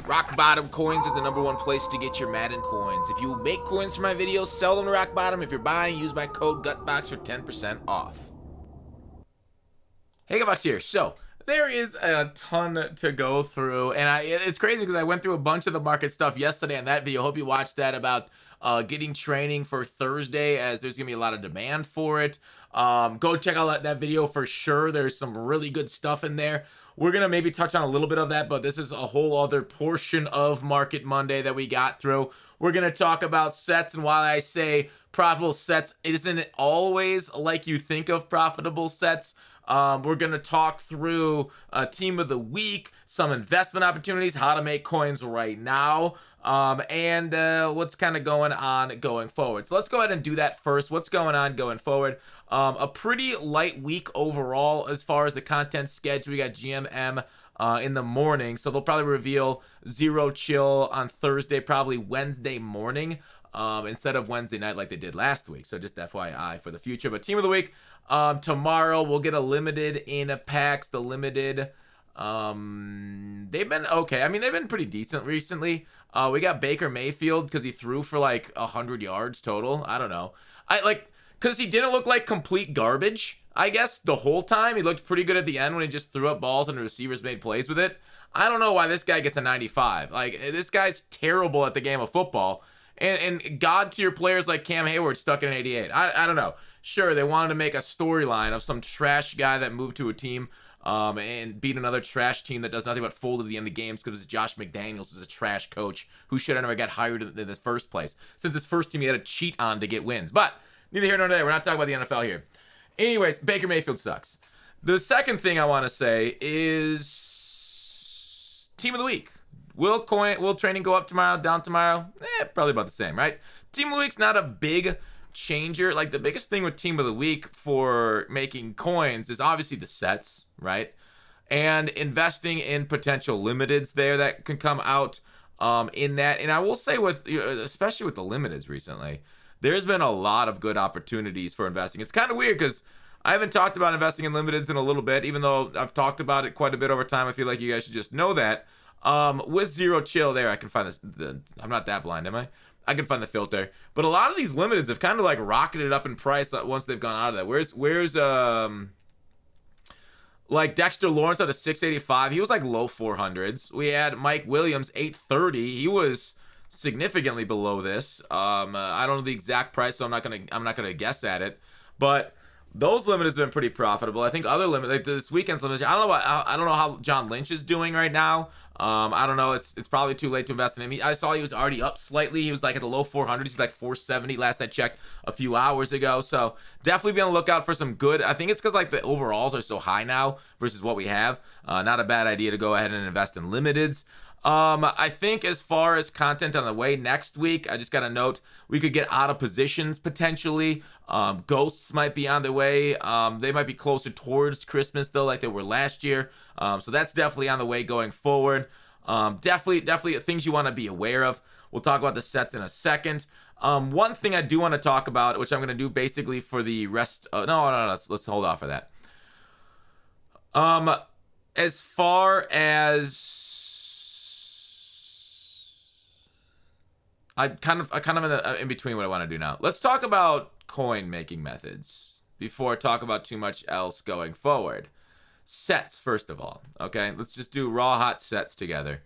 Rock Bottom Coins is the #1 place to get your Madden coins. If you make coins for my videos, sell them to Rock Bottom. If you're buying, use my code GUTBOX for 10% off. Hey, GUTBOX here. So, there is a ton to go through, and it's crazy because I went through a bunch of the market stuff yesterday in that video. Hope you watched that about getting training for Thursday, as there's going to be a lot of demand for it. Go check out that video for sure. There's some really good stuff in there. We're going to maybe touch on a little bit of that, but this is a whole other portion of Market Monday that we got through. We're going to talk about sets, and while I say profitable sets, isn't it always like you think of profitable sets? We're going to talk through Team of the Week, some investment opportunities, how to make coins right now, and what's kind of going on going forward. So let's go ahead and do that first. What's going on going forward? A pretty light week overall as far as the content schedule. We got GMM in the morning, so they'll probably reveal Zero Chill on Thursday, probably Wednesday morning, instead of Wednesday night like they did last week. So just FYI for the future. But Team of the Week, tomorrow we'll get a limited in a packs. The limited, they've been okay. I mean, they've been pretty decent recently. We got Baker Mayfield because he threw for like 100 yards total. I don't know. Because he didn't look like complete garbage, I guess, the whole time. He looked pretty good at the end when he just threw up balls and the receivers made plays with it. I don't know why this guy gets a 95. Like, this guy's terrible at the game of football. And God tier players like Cam Hayward stuck in an 88. I don't know. Sure, they wanted to make a storyline of some trash guy that moved to a team and beat another trash team that does nothing but fold at the end of games because Josh McDaniels is a trash coach who should have never got hired in the first place. Since his first team he had to cheat on to get wins. But neither here nor there. We're not talking about the NFL here. Anyways, Baker Mayfield sucks. The second thing I want to say is Team of the Week. Will training go up tomorrow, down tomorrow? Probably about the same, right? Team of the Week's not a big changer. Like, the biggest thing with Team of the Week for making coins is obviously the sets, right? And investing in potential limiteds there that can come out in that. And I will say especially with the limiteds recently, there's been a lot of good opportunities for investing. It's kind of weird because I haven't talked about investing in limiteds in a little bit, even though I've talked about it quite a bit over time. I feel like you guys should just know that. With Zero Chill there, I can find this. I'm not that blind, am I? I can find the filter. But a lot of these limiteds have kind of like rocketed up in price once they've gone out of that. Where's like Dexter Lawrence out of 685? He was like low 400s. We had Mike Williams 830. He was significantly below this. I don't know the exact price, so I'm not gonna guess at it. But those limiteds have been pretty profitable. I think other limit, like this weekend's limit, I don't know how John Lynch is doing right now. I don't know. It's probably too late to invest in him. I saw he was already up slightly. He was like at the low 400s. He's like 470 last I checked a few hours ago. So definitely be on the lookout for some good. I think it's because like the overalls are so high now versus what we have. Not a bad idea to go ahead and invest in limiteds. I think as far as content on the way next week, I just got to note we could get out of positions potentially. Ghosts might be on the way. They might be closer towards Christmas though, like they were last year. So that's definitely on the way going forward. Definitely things you want to be aware of. We'll talk about the sets in a second. One thing I do want to talk about, which I'm going to do basically for the rest. No. Let's hold off for that. As far as I kind of in between what I want to do now. Let's talk about coin making methods before I talk about too much else going forward. Sets, first of all. Okay, let's just do raw hot sets together.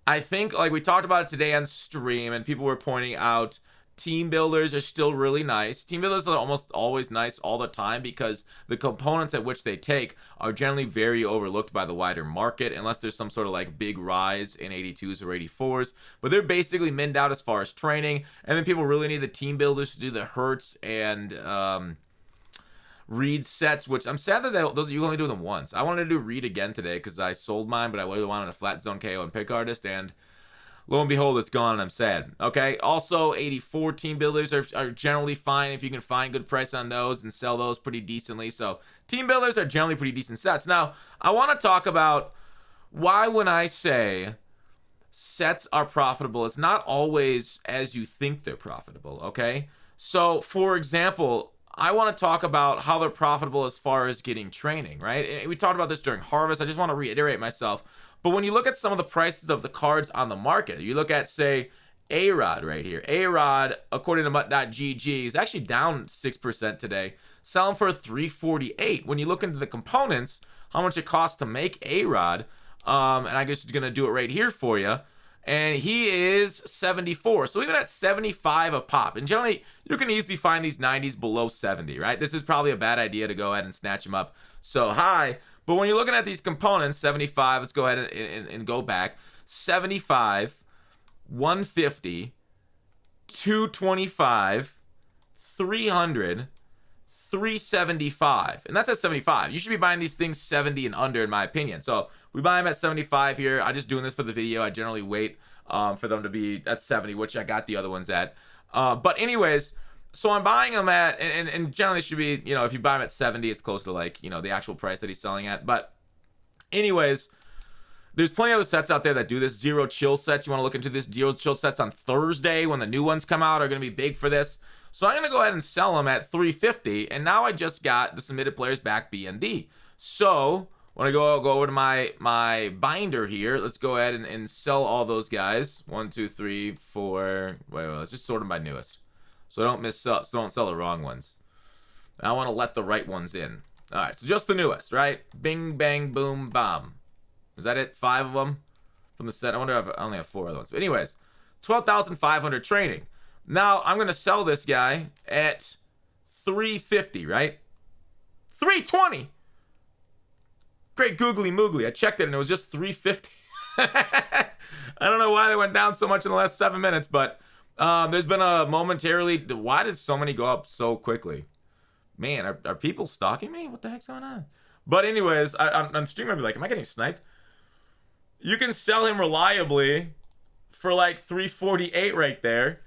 I think like we talked about it today on stream, and people were pointing out team builders are still really nice. Team builders are almost always nice all the time because the components at which they take are generally very overlooked by the wider market unless there's some sort of like big rise in 82s or 84s. But they're basically minned out as far as training. And then people really need the team builders to do the Hurts and Reed sets, which I'm sad that those you only do them once. I wanted to do Reed again today because I sold mine, but I really wanted a flat zone KO and pick artist, and lo and behold, it's gone, and I'm sad. Okay, also 84 team builders are generally fine if you can find good price on those and sell those pretty decently. So team builders are generally pretty decent sets. Now, I want to talk about why when I say sets are profitable, it's not always as you think they're profitable, okay? So, for example, I want to talk about how they're profitable as far as getting training, right? And we talked about this during Harvest. I just want to reiterate myself. But when you look at some of the prices of the cards on the market, you look at, say, A-Rod right here. A-Rod, according to MUT.GG, is actually down 6% today, selling for $348. When you look into the components, how much it costs to make A-Rod, and I guess going to do it right here for you, and he is 74. So even at 75 a pop, and generally you can easily find these 90s below 70, right? This is probably a bad idea to go ahead and snatch them up so high. But when you're looking at these components, 75, let's go ahead and go back. 75, 150, 225, 300, 375. And that's at 75. You should be buying these things 70 and under, in my opinion. So we buy them at 75 here. I'm just doing this for the video. I generally wait for them to be at 70, which I got the other ones at. But anyways, so I'm buying them at, and generally should be, you know, if you buy them at 70, it's close to like, you know, the actual price that he's selling at. But anyways, there's plenty of other sets out there that do this. Zero chill sets. You want to look into this. Zero chill sets on Thursday when the new ones come out are going to be big for this. So I'm going to go ahead and sell them at 350. And now I just got the submitted players back BND. So when I go over to my binder here, let's go ahead and sell all those guys. 1, 2, 3, 4. Wait, let's just sort them by newest. So don't sell the wrong ones. I want to let the right ones in. All right, so just the newest, right? Bing, bang, boom, bomb. Is that it? 5 of them from the set. I wonder if I only have 4 other ones. But anyways, 12,500 training. Now I'm going to sell this guy at 350, right? 320. Great googly moogly. I checked it and it was just 350. I don't know why they went down so much in the last 7 minutes, but there's been a momentarily. Why did so many go up so quickly? Man, are people stalking me? What the heck's going on? But anyways, I'm streaming. I'll be like, am I getting sniped? You can sell him reliably for like 348 right there,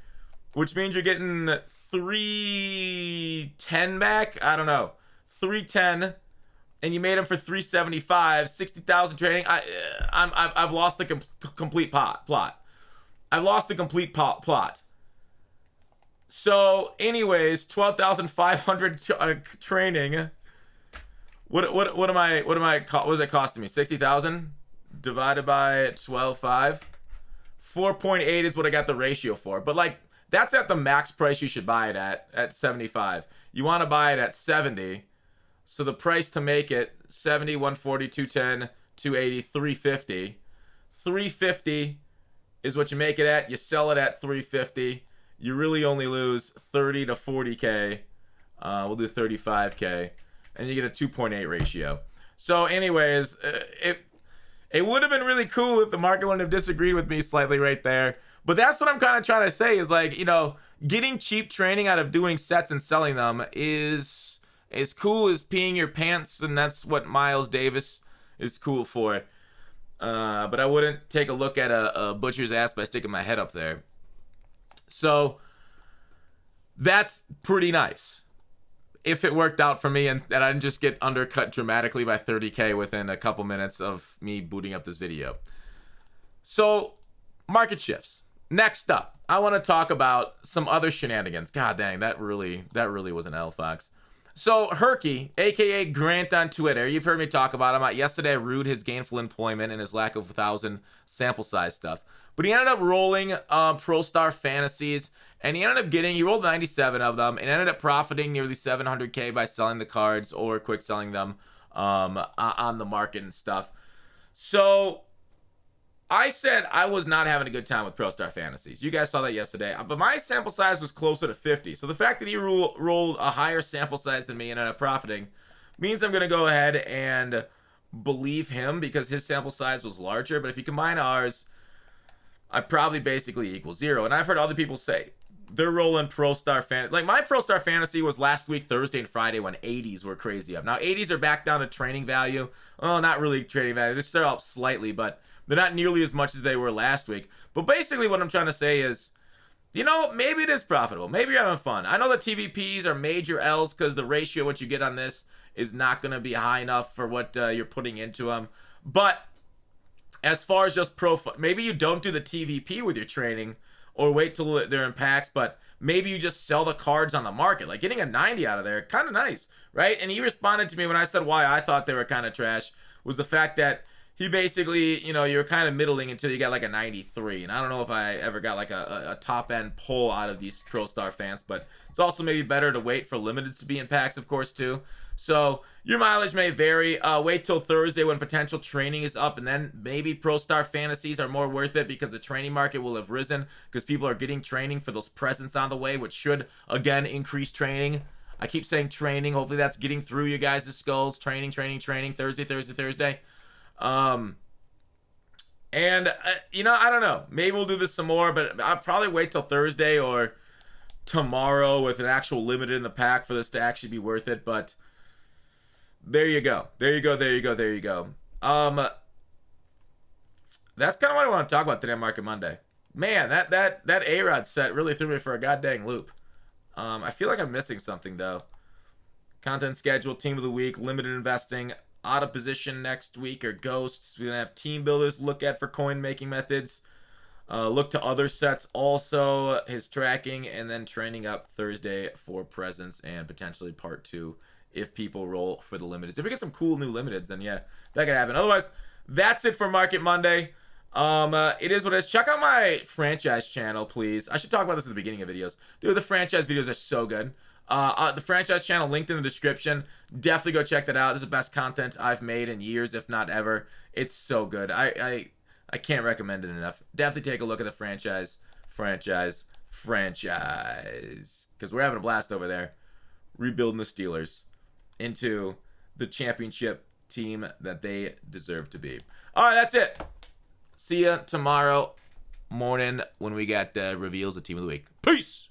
which means you're getting 310 back. I don't know, 310, and you made him for 375. 60,000 trading. I've lost the complete plot. I've lost the complete plot. So, anyways, 12,500 training. What was it costing me? 60,000 divided by 12.5. 4.8 is what I got the ratio for. But like, that's at the max price you should buy it at 75. You want to buy it at 70. So the price to make it 70, 140, 210, 280, 350. 350 is what you make it at. You sell it at 350. You really only lose 30 to 40k. We'll do 35k. And you get a 2.8 ratio. So anyways, it would have been really cool if the market wouldn't have disagreed with me slightly right there. But that's what I'm kind of trying to say is like, you know, getting cheap training out of doing sets and selling them is as cool as peeing your pants. And that's what Miles Davis is cool for. But I wouldn't take a look at a butcher's ass by sticking my head up there. So that's pretty nice. If it worked out for me and I didn't just get undercut dramatically by 30k within a couple minutes of me booting up this video. So, market shifts. Next up, I want to talk about some other shenanigans. God dang, that really was an L, Fox. So, Herky, aka Grant on Twitter, you've heard me talk about him. Yesterday, I rued his gainful employment and his lack of 1,000 sample size stuff. But he ended up rolling Pro Star Fantasies, and he rolled 97 of them, and ended up profiting nearly 700k by selling the cards or quick selling them on the market and stuff. So I said I was not having a good time with Pro Star Fantasies. You guys saw that yesterday, but my sample size was closer to 50. So the fact that he rolled a higher sample size than me and ended up profiting means I'm going to go ahead and believe him because his sample size was larger. But if you combine ours, I probably basically equal 0. And I've heard other people say they're rolling Pro Star Fantasy. Like my Pro Star Fantasy was last week, Thursday and Friday, when 80s were crazy up. Now 80s are back down to training value. Oh, not really trading value. They're still up slightly, but they're not nearly as much as they were last week. But basically what I'm trying to say is, you know, maybe it is profitable. Maybe you're having fun. I know the TVPs are major L's because the ratio what you get on this is not going to be high enough for what you're putting into them. But as far as just maybe you don't do the TVP with your training or wait till they're in packs, but maybe you just sell the cards on the market. Like getting a 90 out of there, kind of nice, right? And he responded to me when I said why I thought they were kind of trash was the fact that he basically, you know, you're kind of middling until you get like a 93. And I don't know if I ever got like a top end pull out of these Pro Star fans, but it's also maybe better to wait for limited to be in packs, of course, too. So your mileage may vary. Wait till Thursday when potential training is up, and then maybe Pro Star fantasies are more worth it because the training market will have risen because people are getting training for those presents on the way, which should again increase training. I keep saying training. Hopefully that's getting through you guys' skulls. Training, training, training. Thursday. And you know, I don't know. Maybe we'll do this some more, but I'll probably wait till Thursday or tomorrow with an actual limited in the pack for this to actually be worth it. But there you go. That's kind of what I want to talk about today on Market Monday. Man, that A-Rod set really threw me for a goddamn loop. I feel like I'm missing something though. Content schedule, team of the week, limited investing, out of position next week or ghosts. We're gonna have team builders look at for coin making methods. Look to other sets also, his tracking, and then training up Thursday for presents and potentially part 2 if people roll for the limiteds. If we get some cool new limiteds, then yeah, that could happen. Otherwise, that's it for Market Monday. It is what it is. Check out my franchise channel, please. I should talk about this at the beginning of videos. Dude, the franchise videos are so good. The franchise channel linked in the description. Definitely go check that out. This is the best content I've made in years, if not ever. It's so good. I can't recommend it enough. Definitely take a look at the franchise. Because we're having a blast over there. Rebuilding the Steelers into the championship team that they deserve to be. All right, that's it. See ya tomorrow morning when we got reveals of Team of the Week. Peace!